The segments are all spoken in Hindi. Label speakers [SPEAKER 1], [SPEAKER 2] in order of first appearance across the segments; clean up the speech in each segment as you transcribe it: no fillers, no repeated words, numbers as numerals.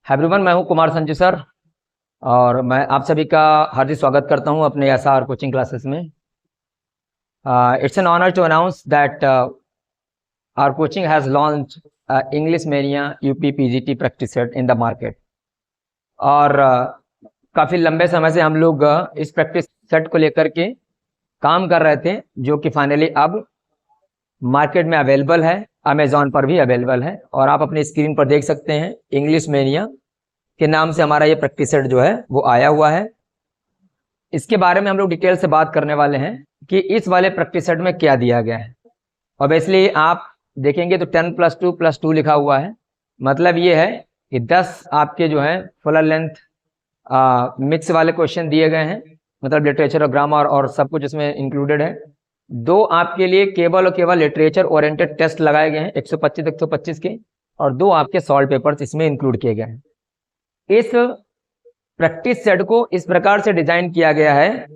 [SPEAKER 1] एवरीवन, मैं हूं कुमार संजू सर और मैं आप सभी का हार्दिक स्वागत करता हूं अपने एसआर कोचिंग क्लासेस में। It's an honour to announce that our coaching has launch English mania UP PGT practice set in the market. और काफ़ी लंबे समय से हम लोग इस प्रैक्टिस सेट को लेकर के काम कर रहे थे, जो कि फाइनली अब मार्केट में अवेलेबल है, अमेजॉन पर भी अवेलेबल है। और आप अपनी स्क्रीन पर देख सकते हैं इंग्लिश मेनिया के नाम से हमारा ये प्रैक्टिस सेट जो है वो आया हुआ है। इसके बारे में हम लोग डिटेल से बात करने वाले हैं कि इस वाले प्रैक्टिस सेट में क्या दिया गया है। ऑब्वियसली आप देखेंगे तो 10+2+2 लिखा हुआ है। मतलब ये है कि 10 आपके जो है फुल लेंथ मिक्स वाले क्वेश्चन दिए गए हैं, मतलब लिटरेचर और ग्रामर और सब कुछ इसमें इंक्लूडेड है। 2 आपके लिए केवल और केवल लिटरेचर ओरिएंटेड टेस्ट लगाए गए हैं 125 के, और 2 आपके सॉल्व पेपर्स इसमें इंक्लूड किए गए हैं। इस प्रैक्टिस सेट को इस प्रकार से डिजाइन किया गया है,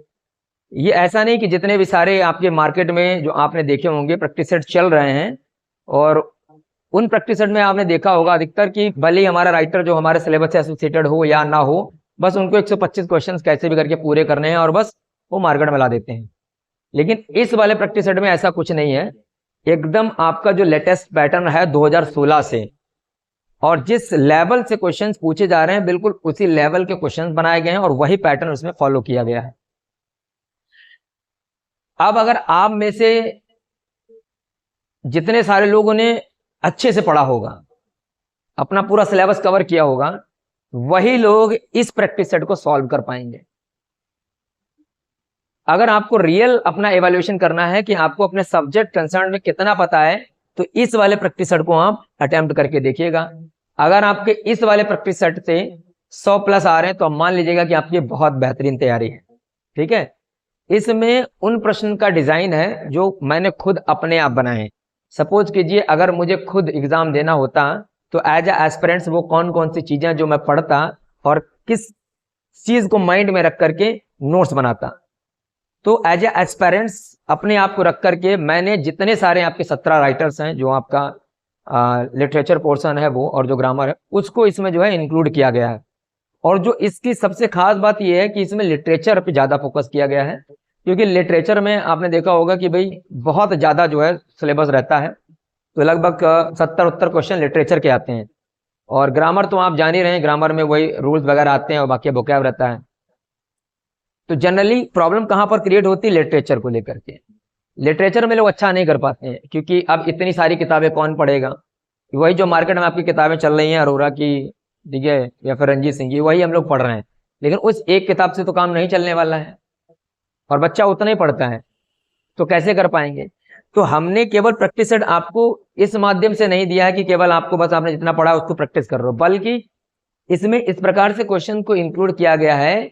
[SPEAKER 1] ये ऐसा नहीं कि जितने भी सारे आपके मार्केट में जो आपने देखे होंगे प्रैक्टिस सेट चल रहे हैं, और उन प्रैक्टिस सेट में आपने देखा होगा अधिकतर कि भले ही हमारा राइटर जो हमारे सिलेबस से एसोसिएटेड हो या ना हो, बस उनको 125 क्वेश्चंस कैसे भी करके पूरे करने हैं और बस वो मार्केट में ला देते हैं। लेकिन इस वाले प्रैक्टिस सेट में ऐसा कुछ नहीं है। एकदम आपका जो लेटेस्ट पैटर्न है 2016 से, और जिस लेवल से क्वेश्चंस पूछे जा रहे हैं बिल्कुल उसी लेवल के क्वेश्चंस बनाए गए हैं और वही पैटर्न उसमें फॉलो किया गया है। अब अगर आप में से जितने सारे लोगों ने अच्छे से पढ़ा होगा, अपना पूरा सिलेबस कवर किया होगा, वही लोग इस प्रैक्टिस सेट को सॉल्व कर पाएंगे। अगर आपको रियल अपना एवेल्यूएशन करना है कि आपको अपने सब्जेक्ट कंसर्न में कितना पता है, तो इस वाले प्रैक्टिस सेट को आप अटेम्प्ट करके देखिएगा। अगर आपके इस वाले प्रैक्टिस सेट से 100+ आ रहे हैं तो आप मान लीजिएगा कि आपकी बहुत बेहतरीन तैयारी है। ठीक है, इसमें उन प्रश्न का डिजाइन है जो मैंने खुद अपने आप बनाए। सपोज कीजिए अगर मुझे खुद एग्जाम देना होता तो एज ए एस्पिरेंट्स वो कौन कौन सी चीजें जो मैं पढ़ता और किस चीज को माइंड में रख करके नोट्स बनाता, तो एज ए एस्पिरेंट्स अपने आप को रख करके मैंने जितने सारे आपके 17 राइटर्स हैं, जो आपका लिटरेचर पोर्शन है वो और जो ग्रामर है उसको इसमें जो है इंक्लूड किया गया है। और जो इसकी सबसे खास बात यह है कि इसमें लिटरेचर पे ज़्यादा फोकस किया गया है, क्योंकि लिटरेचर में आपने देखा होगा कि भाई बहुत ज़्यादा जो है सिलेबस रहता है, तो लगभग 70-70 क्वेश्चन लिटरेचर के आते हैं। और ग्रामर तो आप जान ही रहे हैं, ग्रामर में वही रूल्स वगैरह आते हैं और बाकी वोकैब रहता है। तो जनरली प्रॉब्लम कहाँ पर क्रिएट होती है? लिटरेचर को लेकर के। लिटरेचर में लोग अच्छा नहीं कर पाते हैं, क्योंकि अब इतनी सारी किताबें कौन पढ़ेगा। वही जो मार्केट में आपकी किताबें चल रही हैं अरोरा की, ठीक है, या फिर रंजीत सिंह की, वही हम लोग पढ़ रहे हैं। लेकिन उस एक किताब से तो काम नहीं चलने वाला है, और बच्चा उतना ही पढ़ता है, तो कैसे कर पाएंगे। तो हमने केवल प्रैक्टिस सेट आपको इस माध्यम से नहीं दिया है कि केवल आपको बस आपने जितना पढ़ा उसको प्रैक्टिस कर रहे हो, बल्कि इसमें इस प्रकार से क्वेश्चन को इंक्लूड किया गया है।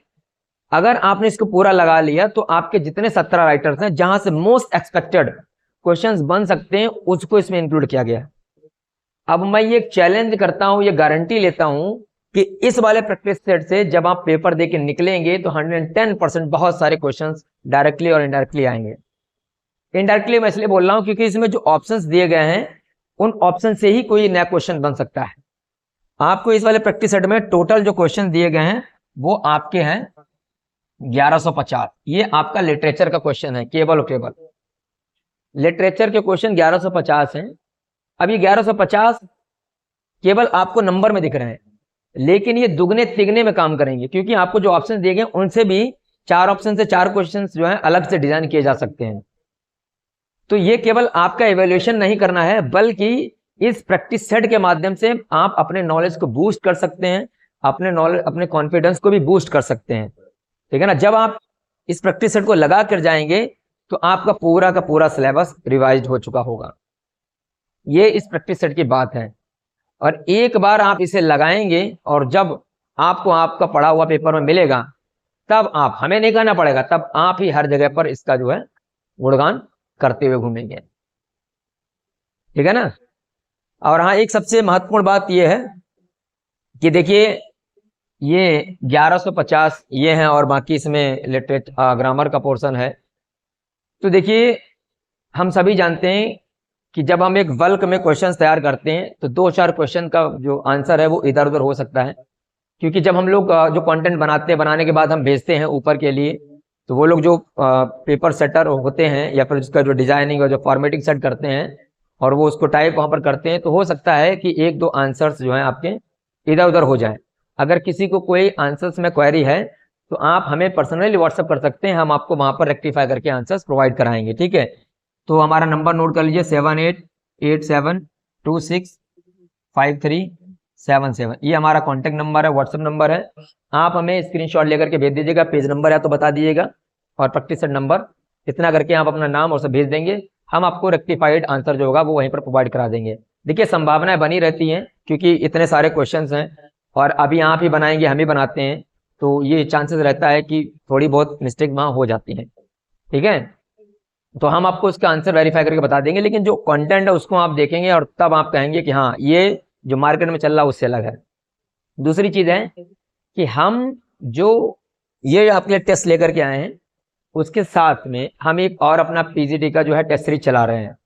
[SPEAKER 1] अगर आपने इसको पूरा लगा लिया तो आपके जितने 17 राइटर्स हैं, जहां से मोस्ट एक्सपेक्टेड क्वेश्चंस बन सकते हैं, उसको इसमें इंक्लूड किया गया है। अब मैं ये चैलेंज करता हूं, ये गारंटी लेता हूं कि इस वाले प्रैक्टिस सेट से जब आप पेपर देके निकलेंगे तो 110% बहुत सारे क्वेश्चंस डायरेक्टली और इनडायरेक्टली आएंगे। इनडायरेक्टली मैं इसलिए बोल रहा हूं क्योंकि इसमें जो ऑप्शंस दिए गए हैं उन ऑप्शन से ही कोई नया क्वेश्चन बन सकता है। आपको इस वाले प्रैक्टिस सेट में टोटल जो क्वेश्चन दिए गए हैं वो आपके हैं 1150। ये आपका लिटरेचर का क्वेश्चन है, केवल और केवल लिटरेचर के क्वेश्चन 1150 हैं। अब ये 1150 केवल आपको नंबर में दिख रहे हैं, लेकिन ये दुगने तिगने में काम करेंगे, क्योंकि आपको जो ऑप्शन दिए गए उनसे भी 4 ऑप्शन से 4 क्वेश्चन जो है अलग से डिजाइन किए जा सकते हैं। तो ये केवल आपका एवेल्यूएशन नहीं करना है, बल्कि इस प्रैक्टिस सेट के माध्यम से आप अपने नॉलेज को बूस्ट कर सकते हैं, अपने नॉलेज, अपने कॉन्फिडेंस को भी बूस्ट कर सकते हैं। ठीक है ना। जब आप इस प्रैक्टिस सेट को लगा कर जाएंगे तो आपका पूरा का पूरा सिलेबस रिवाइज हो चुका होगा। ये इस प्रैक्टिस सेट की बात है। और एक बार आप इसे लगाएंगे और जब आपको आपका पढ़ा हुआ पेपर में मिलेगा, तब आप, हमें नहीं कहना पड़ेगा, तब आप ही हर जगह पर इसका जो है गुणगान करते हुए घूमेंगे। ठीक है ना। और हाँ, एक सबसे महत्वपूर्ण बात यह है कि देखिए ये 1150 ये हैं और बाकी इसमें लिटरेचर ग्रामर का पोर्शन है। तो देखिए हम सभी जानते हैं कि जब हम एक बल्क में क्वेश्चन तैयार करते हैं तो 2-4 क्वेश्चन का जो आंसर है वो इधर उधर हो सकता है, क्योंकि जब हम लोग जो कंटेंट बनाते हैं, बनाने के बाद हम भेजते हैं ऊपर के लिए, तो वो लोग जो पेपर सेटर होते हैं या फिर उसका जो डिजाइनिंग और जो फॉर्मेटिंग सेट करते हैं और वो उसको टाइप वहाँ पर करते हैं, तो हो सकता है कि 1-2 आंसर्स जो हैं आपके इधर उधर हो जाए। अगर किसी को कोई आंसर्स में क्वेरी है तो आप हमें पर्सनली व्हाट्सअप कर सकते हैं, हम आपको वहाँ पर रेक्टिफाई करके आंसर्स प्रोवाइड कराएंगे, ठीक है। तो हमारा नंबर नोट कर लीजिए 7887265377, ये हमारा कॉन्टैक्ट नंबर है, व्हाट्सअप नंबर है। आप हमें स्क्रीनशॉट लेकर के भेज दीजिएगा, पेज नंबर या तो बता दीजिएगा और प्रैक्टिस सेट नंबर, इतना करके आप अपना नाम और सब भेज देंगे, हम आपको रेक्टिफाइड आंसर जो होगा वो वहीं पर प्रोवाइड करा देंगे। देखिए संभावनाएं बनी रहती हैं क्योंकि इतने सारे क्वेश्चंस हैं और अभी आप ही बनाएंगे, हम ही बनाते हैं, तो ये चांसेस रहता है कि थोड़ी बहुत मिस्टेक वहाँ हो जाती है, ठीक है। तो हम आपको उसका आंसर वेरीफाई करके बता देंगे, लेकिन जो कंटेंट है उसको आप देखेंगे और तब आप कहेंगे कि हाँ ये जो मार्केट में चल रहा है उससे अलग है। दूसरी चीज है कि हम जो ये आपके लिए टेस्ट लेकर के आए हैं, उसके साथ में हम एक और अपना पीजीटी का जो है टेस्ट सीरीज चला रहे हैं।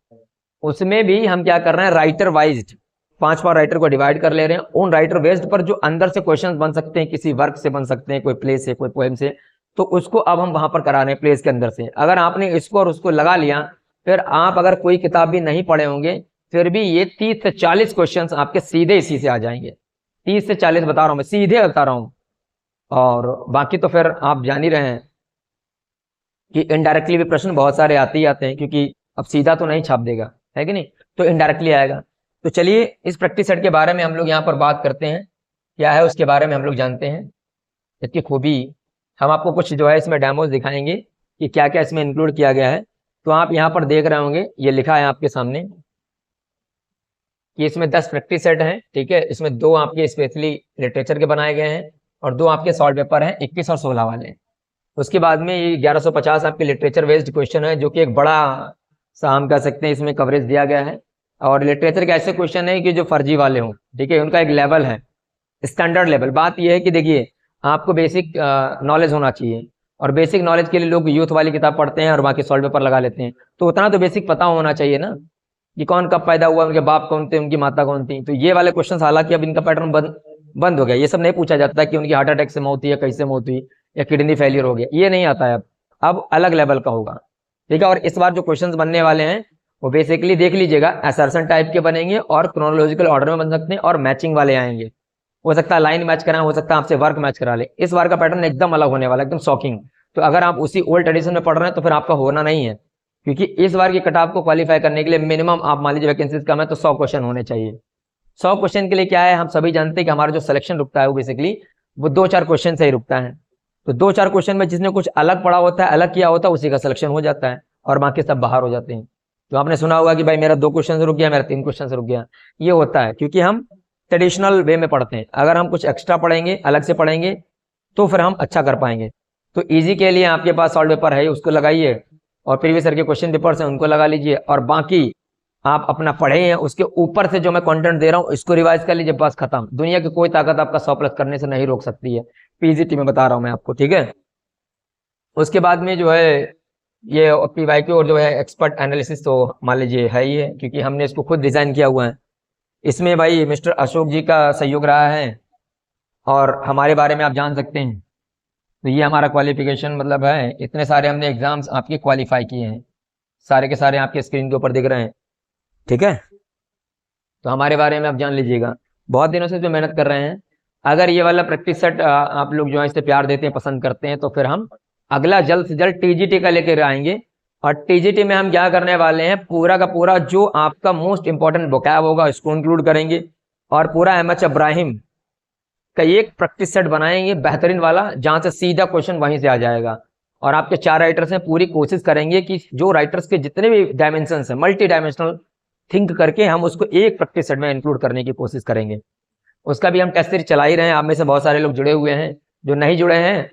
[SPEAKER 1] उसमें भी हम क्या कर रहे हैं, राइटर वाइज 5 राइटर को डिवाइड कर ले रहे हैं। उन राइटर बेस्ड पर जो अंदर से क्वेश्चंस बन सकते हैं, किसी वर्क से बन सकते हैं, कोई प्ले से, कोई पोएम से, तो उसको अब हम वहां पर करा रहे हैं प्लेस के अंदर से। अगर आपने इसको और उसको लगा लिया, फिर आप अगर कोई किताब भी नहीं पढ़े होंगे, फिर भी ये 30 से 40 क्वेश्चन आपके सीधे इसी से आ जाएंगे। 30 से 40 बता रहा हूं मैं, सीधे बता रहा हूं। और बाकी तो फिर आप जान ही रहे हैं कि इनडायरेक्टली भी प्रश्न बहुत सारे आते ही आते हैं, क्योंकि अब सीधा तो नहीं छाप देगा, है कि नहीं, तो इनडायरेक्टली आएगा। तो चलिए इस प्रैक्टिस सेट के बारे में हम लोग यहाँ पर बात करते हैं, क्या है उसके बारे में हम लोग जानते हैं, इसकी खूबी। हम आपको कुछ जो है इसमें डेमोज दिखाएंगे कि क्या क्या इसमें इंक्लूड किया गया है। तो आप यहाँ पर देख रहे होंगे, ये लिखा है आपके सामने कि इसमें 10 प्रैक्टिस सेट हैं, ठीक है। इसमें 2 आपके स्पेशली लिटरेचर के बनाए गए हैं और 2 आपके सॉल्व पेपर हैं, 21 और 16 वाले। उसके बाद में ये 1150 आपके लिटरेचर बेस्ड क्वेश्चन है, जो कि एक बड़ा सा हम कह सकते हैं इसमें कवरेज दिया गया है। और लिटरेचर के ऐसे क्वेश्चन है कि जो फर्जी वाले हों, ठीक है, उनका एक लेवल है, स्टैंडर्ड लेवल। बात यह है कि देखिए आपको बेसिक नॉलेज होना चाहिए, और बेसिक नॉलेज के लिए लोग यूथ वाली किताब पढ़ते हैं और बाकी सॉल्व पेपर लगा लेते हैं। तो उतना तो बेसिक पता होना चाहिए ना कि कौन कब पैदा हुआ, उनके बाप कौन थे, उनकी माता कौन थी। तो ये वाले क्वेश्चन हालांकि अब इनका पैटर्न बंद हो गया, ये सब नहीं पूछा जाता कि उनकी हार्ट अटैक से मौत हुई या कैसे मौत हुई या किडनी फेलियर हो गया, ये नहीं आता है अब अलग लेवल का होगा, ठीक है। और इस बार जो क्वेश्चंस बनने वाले हैं वो बेसिकली देख लीजिएगा, असर्शन टाइप के बनेंगे और क्रोनोलॉजिकल ऑर्डर में बन सकते हैं और मैचिंग वाले आएंगे। हो सकता है लाइन मैच कराएं, हो सकता है आपसे वर्क मैच करा ले। इस बार का पैटर्न एकदम अलग होने वाला है, एकदम शॉकिंग। तो अगर आप उसी ओल्ड ट्रेडिशन में पढ़ रहे हैं तो फिर आपका होना नहीं है, क्योंकि इस बार की कटऑफ को क्वालिफाई करने के लिए मिनिमम आप मान लीजिए वैकेंसीज कम है तो 100 क्वेश्चन होने चाहिए। 100 क्वेश्चन के लिए क्या है, हम सभी जानते हैं कि हमारा जो सिलेक्शन रुकता है वो बेसिकली वो 2-4 क्वेश्चन से ही रुकता है। तो 2-4 क्वेश्चन में जिसने कुछ अलग पढ़ा होता है, अलग किया होता है, उसी का सिलेक्शन हो जाता है और बाकी सब बाहर हो जाते हैं। तो आपने सुना होगा कि भाई मेरा 2 क्वेश्चन से रुक गया, मेरा 3 क्वेश्चन से रुक गया, ये होता है क्योंकि हम ट्रेडिशनल वे में पढ़ते हैं। अगर हम कुछ एक्स्ट्रा पढ़ेंगे, अलग से पढ़ेंगे, तो फिर हम अच्छा कर पाएंगे। तो इजी के लिए आपके पास सॉल्व पेपर है, उसको लगाइए, और प्रीवियस ईयर के क्वेश्चन पेपर्स हैं उनको लगा लीजिए, और बाकी आप अपना पढ़े हैं उसके ऊपर से जो मैं कंटेंट दे रहा हूँ इसको रिवाइज कर लीजिए, बस खत्म। दुनिया की कोई ताकत आपका 100+ करने से नहीं रोक सकती है, पीजीटी में बता रहा हूँ मैं आपको, ठीक है। उसके बाद में जो है ये पीवाईक्यू और जो है एक्सपर्ट एनालिसिस तो मान लीजिए है ही है, क्योंकि हमने इसको खुद डिजाइन किया हुआ है। इसमें भाई मिस्टर अशोक जी का सहयोग रहा है, और हमारे बारे में आप जान सकते हैं। तो ये हमारा क्वालिफिकेशन मतलब है, इतने सारे हमने एग्जाम्स आपके क्वालिफाई किए हैं, सारे के सारे आपके स्क्रीन के ऊपर दिख रहे हैं, ठीक है। तो हमारे बारे में आप जान लीजिएगा, बहुत दिनों से जो मेहनत कर रहे हैं। अगर ये वाला प्रैक्टिस सेट आप लोग जो है इससे प्यार देते हैं, पसंद करते हैं, तो फिर हम अगला जल्द से जल्द टीजीटी का लेकर आएंगे। और टीजीटी में हम क्या करने वाले हैं, पूरा का पूरा जो आपका मोस्ट इंपॉर्टेंट वोकैब होगा इसको इंक्लूड करेंगे, और पूरा एमएच इब्राहिम का एक प्रैक्टिस सेट बनाएंगे बेहतरीन वाला, जहां से सीधा क्वेश्चन वहीं से आ जाएगा। और आपके 4 राइटर्स हैं, पूरी कोशिश करेंगे कि जो राइटर्स के जितने भी डायमेंशन है, मल्टी डायमेंशनल थिंक करके हम उसको एक प्रैक्टिस सेट में इंक्लूड करने की कोशिश करेंगे। उसका भी हम टेस्ट सीरीज चला ही रहे हैं, आप में से बहुत सारे लोग जुड़े हुए हैं, जो नहीं जुड़े हैं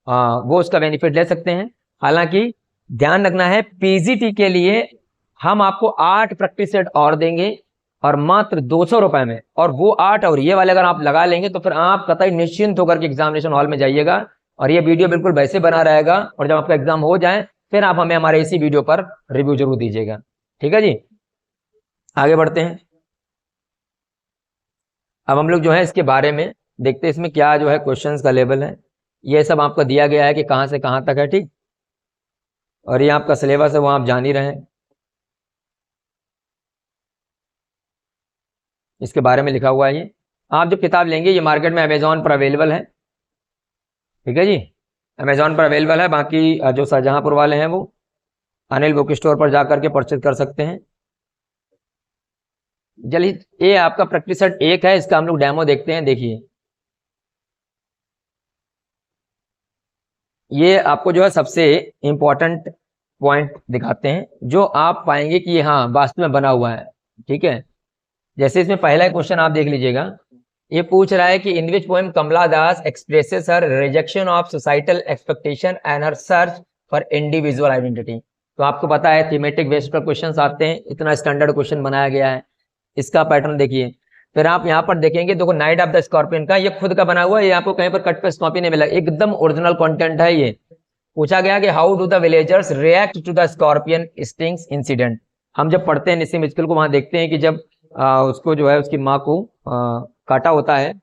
[SPEAKER 1] वो उसका बेनिफिट ले सकते हैं। हालांकि ध्यान रखना है, पीजीटी के लिए हम आपको 8 प्रैक्टिस सेट और देंगे, और मात्र 200 रुपए में। और वो 8 और ये वाले अगर आप लगा लेंगे तो फिर आप कतई निश्चिंत होकर के एग्जामिनेशन हॉल में जाइएगा, और ये वीडियो बिल्कुल वैसे बना रहेगा, और जब आपका एग्जाम हो जाए फिर आप हमें हमारे इसी वीडियो पर रिव्यू जरूर दीजिएगा, ठीक है जी। आगे बढ़ते हैं। अब हम लोग जो है इसके बारे में देखते हैं इसमें क्या जो है क्वेश्चंस का लेवल है। ये सब आपको दिया गया है कि कहाँ से कहाँ तक है, ठीक। और ये आपका सिलेबस है, वो आप जान ही रहे हैं, इसके बारे में लिखा हुआ है। ये आप जो किताब लेंगे ये मार्केट में अमेजोन पर अवेलेबल है, ठीक है जी, अमेजोन पर अवेलेबल है। बाकी जो शाहजहांपुर वाले हैं वो अनिल बुक स्टोर पर जाकर के परचेज कर सकते हैं। चलिए, ये आपका प्रैक्टिस सेट 1 है, इसका हम लोग डेमो देखते हैं। देखिए ये आपको जो है सबसे इंपॉर्टेंट पॉइंट दिखाते हैं जो आप पाएंगे कि ये हाँ वास्तव में बना हुआ है, ठीक है। जैसे इसमें पहला क्वेश्चन आप देख लीजिएगा, ये पूछ रहा है कि in which poem Kamala Das expresses her rejection of societal expectation and her search for individual identity. तो आपको पता है थीमेटिक बेस्ड पर क्वेश्चंस आते हैं, इतना स्टैंडर्ड क्वेश्चन बनाया गया है। इसका पैटर्न देखिए, फिर आप यहाँ पर देखेंगे, देखो नाइट ऑफ द स्कॉर्पियन का ये खुद का बना हुआ है, ये आपको कहीं पर कट पे कॉपी नहीं मिला, एकदम ओरिजिनल कंटेंट है। ये पूछा गया कि how do the villagers react to the scorpion stings incident. हम जब पढ़ते हैं निस्सिम मित्तल को, वहां देखते हैं कि जब उसको जो है उसकी माँ को काटा होता है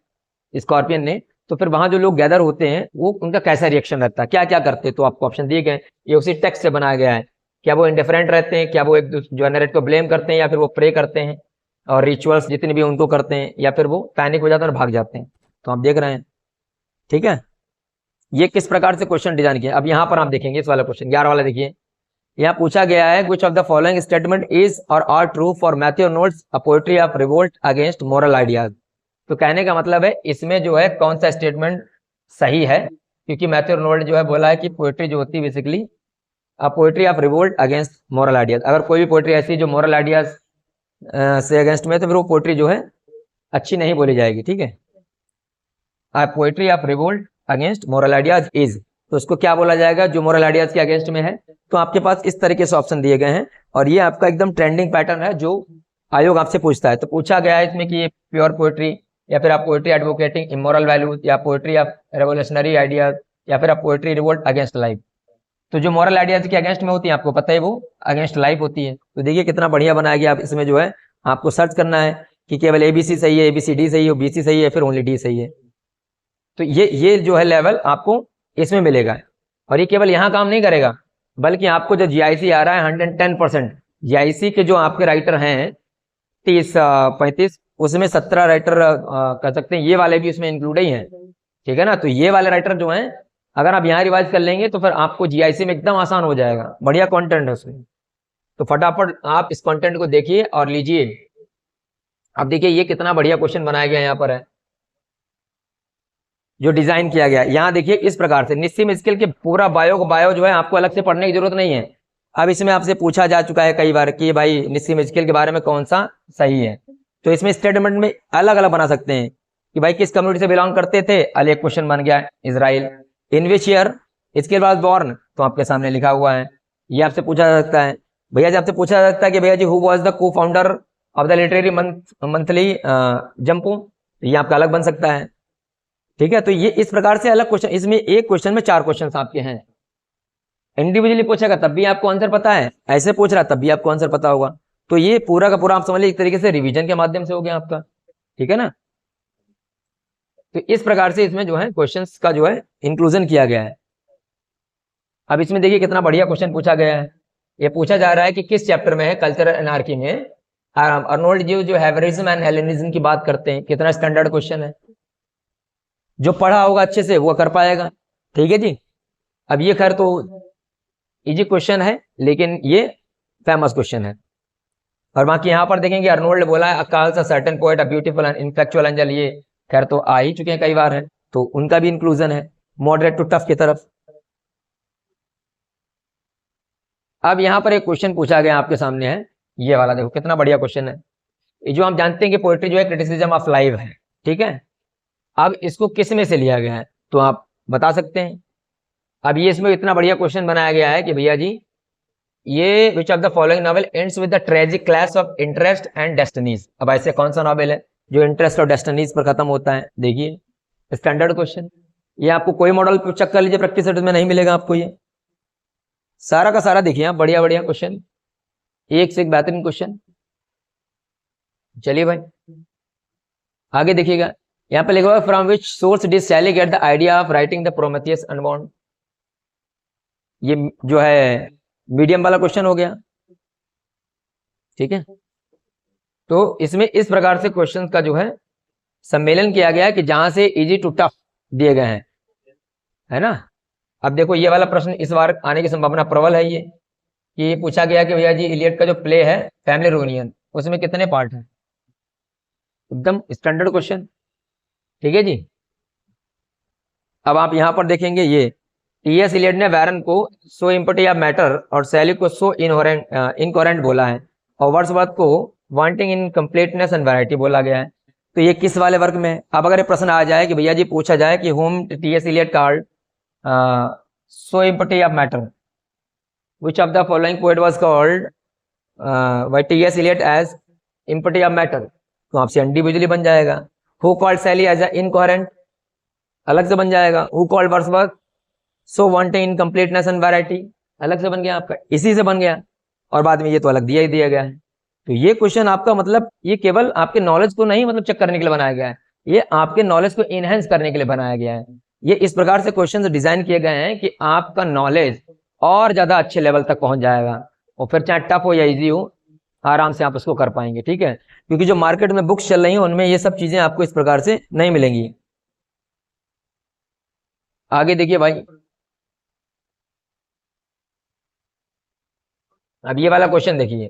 [SPEAKER 1] स्कॉर्पियन ने, तो फिर वहां जो लोग गैदर होते हैं वो उनका कैसा रिएक्शन रहता है, क्या क्या करते हैं। तो आपको ऑप्शन दिए गए, ये उसी टेक्स्ट से बनाया गया है। क्या वो इंडिफरेंट रहते हैं, क्या वो एक जो नरेट को ब्लेम करते हैं, या फिर वो प्रे करते हैं और रिचुअल्स जितने भी उनको करते हैं, या फिर वो पैनिक हो जाते हैं और भाग जाते हैं। तो आप देख रहे हैं, ठीक है, ये किस प्रकार से क्वेश्चन डिजाइन किया। अब यहाँ पर आप देखेंगे इस वाला क्वेश्चन 11 वाला, देखिए यहाँ पूछा गया है which of the following statement is or are true for Matthew Arnold's a poetry of revolt against moral ideas। तो कहने का मतलब है इसमें जो है कौन सा स्टेटमेंट सही है, क्योंकि मैथ्यू अर्नोल्ड जो है बोला है कि पोएट्री जो होती है basically a poetry of revolt against moral ideas. अगर कोई भी पोएट्री ऐसी जो मोरल आइडियाज से अगेंस्ट में है तो फिर वो पोएट्री जो है अच्छी नहीं बोली जाएगी, ठीक है। A poetry of revolt against moral ideas is, तो उसको क्या बोला जाएगा जो मोरल आइडियाज के अगेंस्ट में है। तो आपके पास इस तरीके से ऑप्शन दिए गए हैं, और ये आपका एकदम ट्रेंडिंग पैटर्न है जो आयोग आपसे पूछता है। तो पूछा गया है इसमें कि ये प्योर पोएट्री, या फिर आप पोएट्री एडवोकेटिंग इमोरल वैल्यूज, या पोएट्री ऑफ रेवोल्यूशनरी आइडियाज, या फिर आप पोएट्री रिवोल्ट अगेंस्ट लाइफ। तो जो मोरल आइडियाज के अगेंस्ट में होती है आपको पता है वो अगेंस्ट लाइफ होती है। तो देखिए कितना बढ़िया बनाया गया। आप इसमें जो है आपको सर्च करना है कि केवल एबीसी सही है, एबीसीडी सही है, बीसी सही है, फिर ओनली डी सही है। तो ये जो है लेवल आपको इसमें मिलेगा। और ये केवल यहाँ काम नहीं करेगा, बल्कि आपको जो जीआईसी आ रहा है 110%, जीआईसी के जो आपके राइटर हैं 30-35, उसमें 17 राइटर कर सकते हैं, ये वाले भी उसमें इंक्लूड ही हैं, ठीक है ना। तो ये वाले राइटर जो हैं अगर आप यहाँ रिवाइज कर लेंगे तो फिर आपको जीआईसी में एकदम आसान हो जाएगा, बढ़िया कंटेंट है उसमें। तो फटाफट आप इस कंटेंट को देखिए और लीजिए। अब देखिए ये कितना बढ़िया क्वेश्चन बनाया गया यहाँ पर है, जो डिजाइन किया गया। यहाँ देखिए इस प्रकार से निस्सिम स्किल के पूरा बायो जो है आपको अलग से पढ़ने की जरूरत नहीं है। अब इसमें आपसे पूछा जा चुका है कई बार कि भाई निस्सिम स्किल के बारे में कौन सा सही है, तो इसमें स्टेटमेंट में अलग अलग बना सकते हैं कि भाई किस कम्युनिटी से बिलोंग करते थे, अलग एक क्वेश्चन बन गया इजराइल। इन विच ईयर इसके बाद बॉर्न, तो आपके सामने लिखा हुआ है, ये आपसे पूछा जा सकता है। भैया जी आपसे पूछा जा सकता है कि भैया जी who was the co founder of the literary monthly जम्पू, ये आपका अलग बन सकता है, ठीक है। तो ये इस प्रकार से अलग क्वेश्चन, इसमें एक क्वेश्चन में 4 क्वेश्चन आपके हैं। इंडिविजुअली पूछेगा तब भी आपको आंसर पता है, ऐसे पूछ रहा तब भी आपको आंसर पता होगा। तो ये पूरा का पूरा आप समझ लीजिए एक तरीके से रिवीजन के माध्यम से हो गया आपका, ठीक है ना। तो इस प्रकार से इसमें जो है क्वेश्चंस का जो है इंक्लूजन किया गया है। अब इसमें देखिए कितना बढ़िया क्वेश्चन पूछा गया है। ये पूछा जा रहा है कि किस चैप्टर में है कल्चरल एनार्की में अर्नोल्ड जी जो हेवरिज्म एंड हेलेनिज्म की बात करते हैं। कितना स्टैंडर्ड क्वेश्चन है, जो पढ़ा होगा अच्छे से वो कर पाएगा, ठीक है जी। अब ये खैर तो इजी क्वेश्चन है, लेकिन ये फेमस क्वेश्चन है। और बाकी यहाँ पर देखेंगे अर्नोल्ड बोला है a certain poet a beautiful and ineffectual angel, ये खैर तो आ ही चुके हैं कई बार है, तो उनका भी इंक्लूजन है मॉडरेट टू टफ की तरफ। अब यहाँ पर एक क्वेश्चन पूछा गया आपके सामने है, ये वाला देखो कितना बढ़िया क्वेश्चन है। ये जो हम जानते हैं कि पोएट्री जो है क्रिटिसिज्म ऑफ लाइफ है, ठीक है। अब इसको किस में से लिया गया है तो आप बता सकते हैं। अब ये इसमें इतना बढ़िया क्वेश्चन बनाया गया है कि भैया जी ये which of the following novel ends with the tragic clash of interest and destinies. अब ऐसे कौन सा नॉवेल है जो इंटरेस्ट और डेस्टिनीज पर खत्म होता है। देखिए स्टैंडर्ड क्वेश्चन, ये आपको कोई मॉडल चेक कर लीजिए प्रैक्टिस सेट में नहीं मिलेगा आपको। ये सारा का सारा देखिए आप, बढ़िया बढ़िया क्वेश्चन, एक से एक बेहतरीन क्वेश्चन। चलिए भाई आगे देखिएगा, यहाँ पे लिखा हुआ from which source did Sally get the idea of writing the Prometheus Unbound. ये जो है मीडियम वाला क्वेश्चन हो गया, ठीक है। तो इसमें इस प्रकार से क्वेश्चन का जो है सम्मेलन किया गया है कि जहां से इजी टू टफ दिए गए हैं, है ना। अब देखो ये वाला प्रश्न इस बार आने की संभावना प्रबल है, ये कि पूछा गया कि भैया जी इलियड का जो प्ले है फैमिली रियूनियन, उसमें कितने पार्ट हैं। एकदम स्टैंडर्ड क्वेश्चन, ठीक है जी। अब आप यहां पर देखेंगे ये टीएस इलियड ने बैरन को सो इम्पोर्टेंट या मैटर और सैली को सो इनकोरेंट बोला है, और वर्ड्सवर्थ को wanting in completeness and variety बोला गया है। तो ये किस वाले वर्ग में। अब अगर ये प्रश्न आ जाए कि भैया जी पूछा जाए कि whom T S Eliot called so important या mature, which of the following poet was called by T S Eliot as important या मैटर, तो आपसे इंडिविजुअली बन जाएगा। Who called Shelley as a incoherent, अलग से बन जाएगा। Who called Wordsworth so wanting in completeness and variety, अलग से बन गया आपका, इसी से बन गया। और बाद में ये तो अलग दिया ही दिया गया है। तो ये क्वेश्चन आपका मतलब ये केवल आपके नॉलेज को नहीं मतलब चेक करने के लिए बनाया गया है, ये आपके नॉलेज को इनहेंस करने के लिए बनाया गया है। ये इस प्रकार से क्वेश्चन डिजाइन किए गए हैं कि आपका नॉलेज और ज्यादा अच्छे लेवल तक पहुंच जाएगा, और फिर चाहे टफ हो या इजी हो आराम से आप उसको कर पाएंगे, ठीक है। क्योंकि जो मार्केट में बुक्स चल रही हैं उनमें ये सब चीजें आपको इस प्रकार से नहीं मिलेंगी। आगे देखिए भाई, अब ये वाला क्वेश्चन देखिए,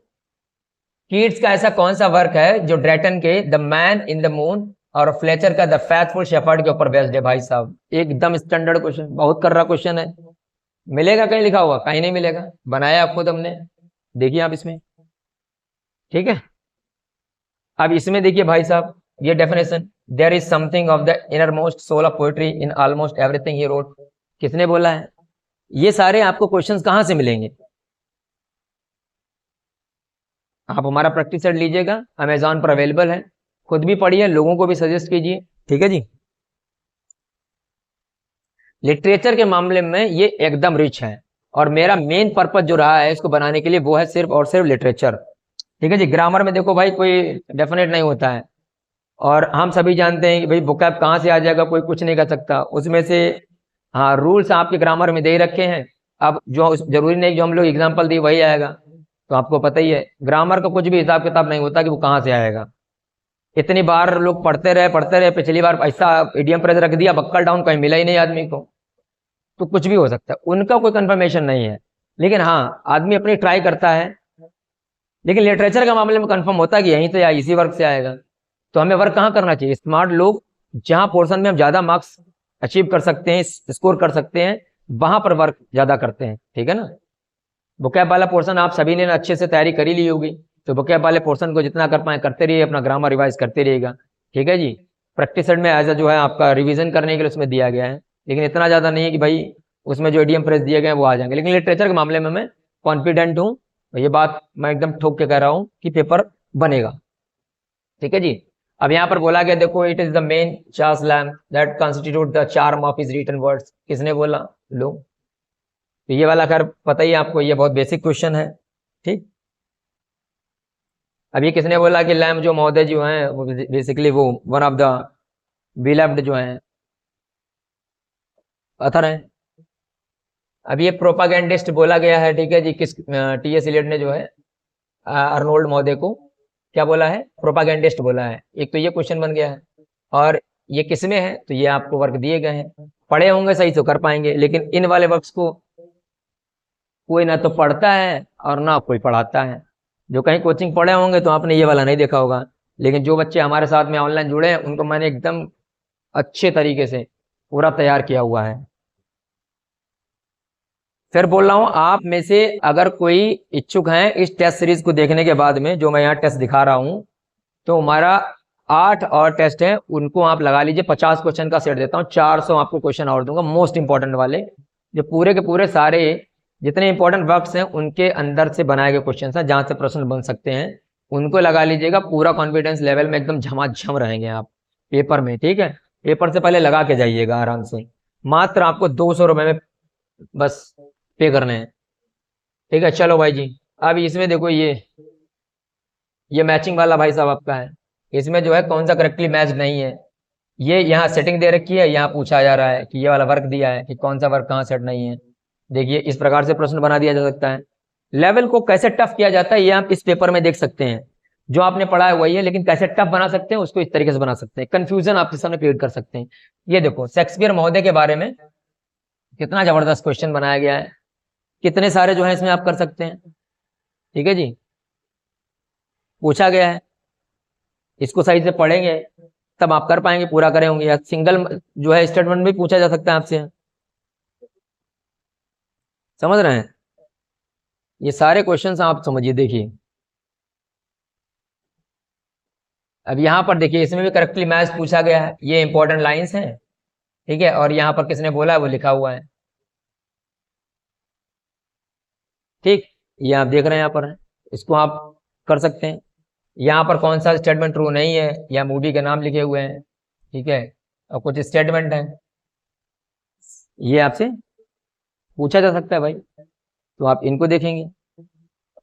[SPEAKER 1] कीट्स का ऐसा कौन सा वर्क है जो ड्रैटन के the man in the moon और फ्लेचर का द फैथफुल शेफर्ड के ऊपर बेस्ड है। भाई साहब एकदम स्टैंडर्ड क्वेश्चन, बहुत कर रहा क्वेश्चन है। मिलेगा कहीं लिखा हुआ, कहीं नहीं मिलेगा, बनाया आप खुद हमने, देखिए आप इसमें, ठीक है। अब इसमें देखिए भाई साहब ये definition, there is something of the inner most soul of poetry in almost everything he wrote, किसने बोला है। ये सारे आपको क्वेश्चंस कहां से मिलेंगे, आप हमारा प्रैक्टिस सेट लीजिएगा, अमेजॉन पर अवेलेबल है, खुद भी पढ़िए, लोगों को भी सजेस्ट कीजिए, ठीक है जी। लिटरेचर के मामले में ये एकदम रिच है, और मेरा मेन पर्पज जो रहा है इसको बनाने के लिए वो है सिर्फ और सिर्फ लिटरेचर, ठीक है जी। ग्रामर में देखो भाई कोई डेफिनेट नहीं होता है, और हम सभी जानते हैं कि भाई वोकैब कहाँ से आ जाएगा कोई कुछ नहीं कर सकता उसमें से। हाँ रूल्स आपके ग्रामर में दे ही रखे हैं, अब जो जरूरी नहीं जो हम लोग एग्जाम्पल दिए वही आएगा, तो आपको पता ही है ग्रामर का कुछ भी हिसाब किताब नहीं होता कि वो कहाँ से आएगा। इतनी बार लोग पढ़ते रहे, पिछली बार ऐसा इडियम फ्रेज रख दिया बक्कल डाउन, कहीं मिला ही नहीं आदमी को, तो कुछ भी हो सकता है, उनका कोई कंफर्मेशन नहीं है। लेकिन हाँ आदमी अपनी ट्राई करता है, लेकिन लिटरेचर का मामले में कंफर्म होता है कि यहीं से या इसी वर्क से आएगा। तो हमें वर्क कहाँ करना चाहिए, स्मार्ट लोग जहाँ पोर्शन में हम ज्यादा मार्क्स अचीव कर सकते हैं, स्कोर कर सकते हैं, वहां पर वर्क ज्यादा करते हैं, ठीक है ना। वोकैब वाला पोर्शन आप सभी ने अच्छे से तैयारी करी ली होगी, तो वोकैब वाले पोर्शन को जितना कर पाए करते रहिए, अपना ग्रामर रिवाइज करते रहिएगा, ठीक है जी। प्रैक्टिस सेट में एज अ जो है आपका रिवीजन करने के लिए उसमें दिया गया है, लेकिन इतना ज्यादा नहीं है कि भाई उसमें जो इडियम फ्रेज दिए गए हैं वो आ जाएंगे। लेकिन लिटरेचर के मामले में मैं कॉन्फिडेंट हूँ, ये बात मैं एकदम ठोक के कह रहा हूँ कि पेपर बनेगा, ठीक है जी। अब यहाँ पर बोला गया देखो, it is the man Charles Lamb that constitute the charm of his written words, किसने बोला, लो। तो ये वाला खैर पता ही आपको, ये बहुत बेसिक क्वेश्चन है, ठीक। अब ये किसने बोला कि लैम्ब जो महोदय जो हैं वो बेसिकली वो वन ऑफ द बिलव्ड जो हैं अथर हैं। अब ये प्रोपागेंडिस्ट बोला गया है, ठीक है जी, किस टीएस इलियट ने जो है अर्नोल्ड महोदय को क्या बोला है, प्रोपागेंडिस्ट बोला है। एक तो ये क्वेश्चन बन गया है, और ये किसमें है, तो ये आपको वर्क दिए गए हैं, पढ़े होंगे सही तो कर पाएंगे, लेकिन इन वाले वर्क्स को कोई ना तो पढ़ता है और ना कोई पढ़ाता है। जो कहीं कोचिंग पढ़े होंगे तो आपने ये वाला नहीं देखा होगा, लेकिन जो बच्चे हमारे साथ में ऑनलाइन जुड़े हैं उनको मैंने एकदम अच्छे तरीके से पूरा तैयार किया हुआ है। फिर बोल रहा हूं आप में से अगर कोई इच्छुक हैं इस टेस्ट सीरीज को देखने के बाद में, जो मैं यहाँ टेस्ट दिखा रहा हूं, तो हमारा 8 और टेस्ट है, उनको आप लगा लीजिए। 50 क्वेश्चन का सेट देता हूँ, 400 आपको क्वेश्चन और दूंगा मोस्ट इंपॉर्टेंट वाले, जो पूरे के पूरे सारे जितने इंपॉर्टेंट वर्क्स हैं उनके अंदर से बनाए गए क्वेश्चन हैं, जहां से प्रश्न बन सकते हैं, उनको लगा लीजिएगा। पूरा कॉन्फिडेंस लेवल में एकदम झमाझम रहेंगे आप पेपर में, ठीक है। पेपर से पहले लगा के जाइएगा आराम से, मात्र आपको 200 रुपए में बस पे करने हैं, ठीक है। चलो भाई जी, अब इसमें देखो ये मैचिंग वाला भाई साहब आपका है, इसमें जो है कौन सा करेक्टली मैच नहीं है, ये यहाँ सेटिंग दे रखी है, यहाँ पूछा जा रहा है कि ये वाला वर्क दिया है कि कौन सा वर्क कहाँ सेट नहीं है। देखिए इस प्रकार से प्रश्न बना दिया जा सकता है। लेवल को कैसे टफ किया जाता है ये आप इस पेपर में देख सकते हैं। जो आपने पढ़ा है वही है, लेकिन कैसे टफ बना सकते हैं उसको इस तरीके से बना सकते हैं, कंफ्यूजन आपके सामने क्रिएट कर सकते हैं। ये देखो शेक्सपियर महोदय के बारे में कितना जबरदस्त क्वेश्चन बनाया गया है, कितने सारे जो है इसमें आप कर सकते हैं। ठीक है जी, पूछा गया है, इसको सही से पढ़ेंगे तब आप कर पाएंगे, पूरा करे होंगे। या सिंगल जो है स्टेटमेंट भी पूछा जा सकता है आपसे, समझ रहे हैं। ये सारे क्वेश्चंस आप समझिए। देखिए अब यहाँ पर देखिए इसमें भी करेक्टली मैच पूछा गया है, ये इंपॉर्टेंट लाइंस हैं, ठीक है, और यहाँ पर किसने बोला है वो लिखा हुआ है। ठीक, ये आप देख रहे हैं यहाँ पर है, इसको आप कर सकते हैं। यहाँ पर कौन सा स्टेटमेंट ट्रू नहीं है, या मूवी के नाम लिखे हुए हैं, ठीक है, और कुछ स्टेटमेंट है, ये आपसे पूछा जा सकता है भाई, तो आप इनको देखेंगे।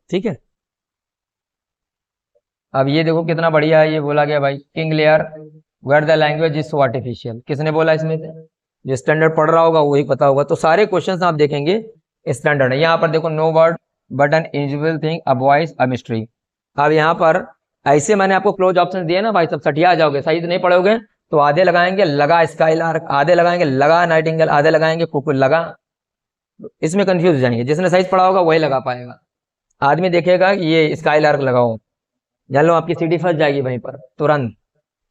[SPEAKER 1] ठीक है, अब ये देखो कितना बढ़िया है, ये बोला गया भाई King Lear where the language is so artificial, किसने बोला इसमें से? जो स्टैंडर्ड पढ़ रहा होगा वही पता होगा। तो सारे क्वेश्चंस आप देखेंगे स्टैंडर्ड है। यहाँ पर देखो no word but an invisible thing, a voice, a mystery. अब यहाँ पर ऐसे मैंने आपको क्लोज ऑप्शन दिए ना भाई, सब सटिया जाओगे, सही से नहीं पढ़ोगे तो आधे लगाएंगे लगा स्काईलार्क, आधे लगाएंगे लगा नाइटिंगेल, आधे लगाएंगे कुकुल लगा, इसमें कंफ्यूज हो जाएंगे। जिसने सही पढ़ा होगा वही लगा पाएगा। आदमी देखेगा कि ये स्काईलार्क लगाओ, जान लो आपकी सीढ़ी फंस जाएगी वहीं पर तुरंत।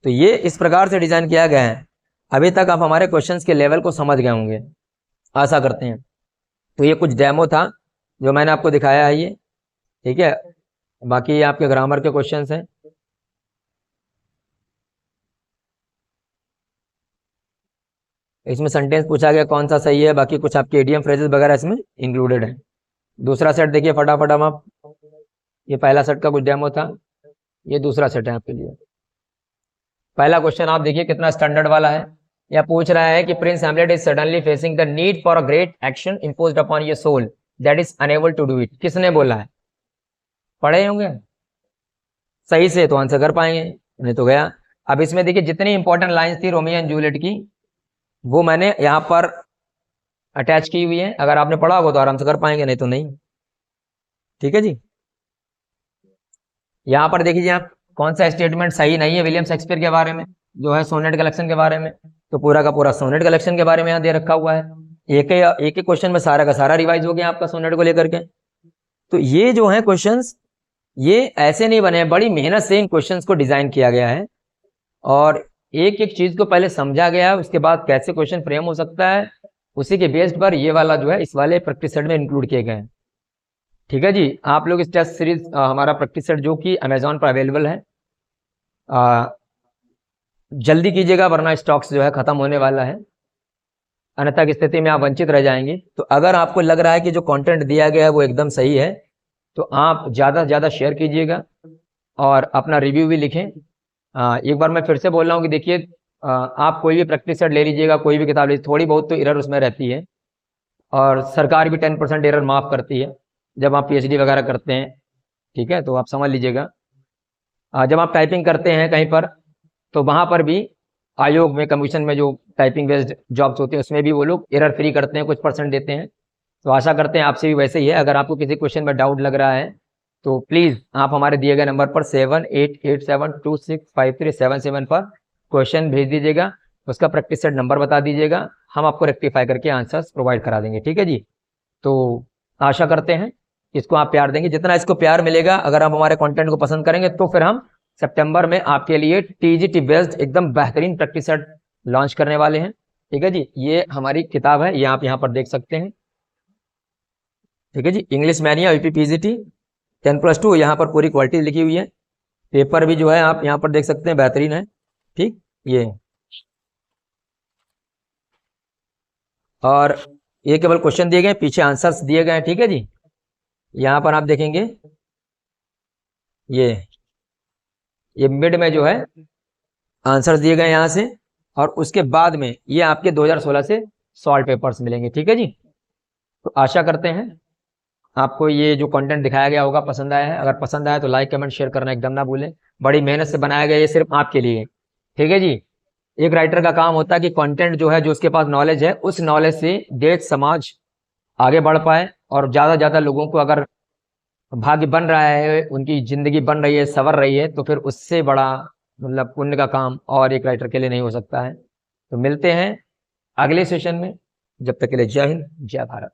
[SPEAKER 1] तो ये इस प्रकार से डिजाइन किया गया है। अभी तक आप हमारे क्वेश्चंस के लेवल को समझ गए होंगे, आशा करते हैं। तो ये कुछ डेमो था जो मैंने आपको दिखाया है ये, ठीक है। बाकी आपके ग्रामर के क्वेश्चंस हैं। इसमें सेंटेंस पूछा गया कौन सा सही है, बाकी कुछ आपके इडियम फ्रेजेस वगैरह इसमें इंक्लूडेड है। दूसरा सेट देखिए फटाफट हम आप, ये पहला सेट का कुछ डेमो था, ये दूसरा सेट है आपके लिए। पहला क्वेश्चन आप देखिए कितना स्टैंडर्ड वाला है। यह पूछ रहा है कि Prince Hamlet is suddenly facing the need for a great action imposed upon your soul that is unable to do it, किसने बोला है? पढ़े होंगे सही से तो आंसर कर पाएंगे, नहीं तो गया। अब इसमें देखिए जितनी इंपॉर्टेंट लाइंस थी रोमियो एंड जूलियट की वो मैंने यहाँ पर अटैच की हुई है, अगर आपने पढ़ा होगा तो आराम से कर पाएंगे, नहीं तो नहीं। ठीक है जी, यहाँ पर देखिए आप कौन सा स्टेटमेंट सही नहीं है विलियम शेक्सपियर के बारे में, जो है सोनेट कलेक्शन के बारे में। तो पूरा का पूरा सोनेट कलेक्शन के बारे में यहाँ दे रखा हुआ है। एक ही क्वेश्चन में सारा का सारा रिवाइज हो गया आपका सोनेट को लेकर के। तो ये जो है क्वेश्चंस ये ऐसे नहीं बने, बड़ी मेहनत से इन क्वेश्चंस को डिजाइन किया गया है और एक एक चीज को पहले समझा गया है, उसके बाद कैसे क्वेश्चन फ्रेम हो सकता है उसी के बेस्ड पर ये वाला जो है इस वाले प्रैक्टिस सेट में इंक्लूड किए गए हैं। ठीक है जी, आप लोग इस टेस्ट सीरीज हमारा प्रैक्टिस सेट जो कि अमेजोन पर अवेलेबल है, जल्दी कीजिएगा वरना स्टॉक्स जो है खत्म होने वाला है, अन्यथा की स्थिति में आप वंचित रह जाएंगे। तो अगर आपको लग रहा है कि जो कंटेंट दिया गया है वो एकदम सही है तो आप ज़्यादा से ज़्यादा शेयर कीजिएगा और अपना रिव्यू भी लिखें। एक बार मैं फिर से बोल रहा हूँ कि देखिए आप कोई भी प्रैक्टिस सेट ले लीजिएगा, कोई भी किताब लीजिए, थोड़ी बहुत तो एरर उसमें रहती है और सरकार भी 10% एरर माफ़ करती है जब आप पीएचडी वगैरह करते हैं। ठीक है, तो आप समझ लीजिएगा। जब आप टाइपिंग करते हैं कहीं पर तो वहाँ पर भी आयोग में कमीशन में जो टाइपिंग बेस्ड जॉब्स होते हैं उसमें भी वो लोग एरर फ्री करते हैं, कुछ % देते हैं। तो आशा करते हैं आपसे भी वैसे ही है। अगर आपको किसी क्वेश्चन में डाउट लग रहा है तो प्लीज़ आप हमारे दिए गए नंबर पर 7887265377 पर क्वेश्चन भेज दीजिएगा, उसका प्रैक्टिस सेट नंबर बता दीजिएगा, हम आपको रेक्टिफाई करके आंसर्स प्रोवाइड करा देंगे। ठीक है जी, तो आशा करते हैं इसको आप प्यार देंगे। जितना इसको प्यार मिलेगा, अगर आप हमारे कंटेंट को पसंद करेंगे तो फिर हम सितंबर में आपके लिए टीजीटी बेस्ड एकदम बेहतरीन प्रैक्टिस सेट लॉन्च करने वाले हैं। ठीक है जी, ये हमारी किताब है, ये आप यहाँ पर देख सकते हैं। ठीक है जी, इंग्लिश मैनिया यूपी पीजीटी 10+2, यहाँ पर पूरी क्वालिटी लिखी हुई है। पेपर भी जो है आप यहाँ पर देख सकते हैं, बेहतरीन है। ठीक, ये और ये केवल क्वेश्चन दिए गए, पीछे आंसर्स दिए गए हैं। ठीक है जी, यहाँ पर आप देखेंगे ये मिड में जो है आंसर्स दिए गए यहाँ से, और उसके बाद में ये आपके 2016 से सॉल्व पेपर्स मिलेंगे। ठीक है जी, तो आशा करते हैं आपको ये जो कंटेंट दिखाया गया होगा पसंद आया है। अगर पसंद आया तो लाइक कमेंट शेयर करना एकदम ना भूलें। बड़ी मेहनत से बनाया गया ये सिर्फ आपके लिए, ठीक है जी। एक राइटर का काम होता है कि कंटेंट जो है, जो उसके पास नॉलेज है, उस नॉलेज से देश समाज आगे बढ़ पाए और ज़्यादा ज़्यादा लोगों को अगर भाग्य बन रहा है, उनकी ज़िंदगी बन रही है, संवर रही है, तो फिर उससे बड़ा मतलब पुण्य का काम और एक राइटर के लिए नहीं हो सकता है। तो मिलते हैं अगले सेशन में, जब तक के लिए जय हिंद, जय भारत।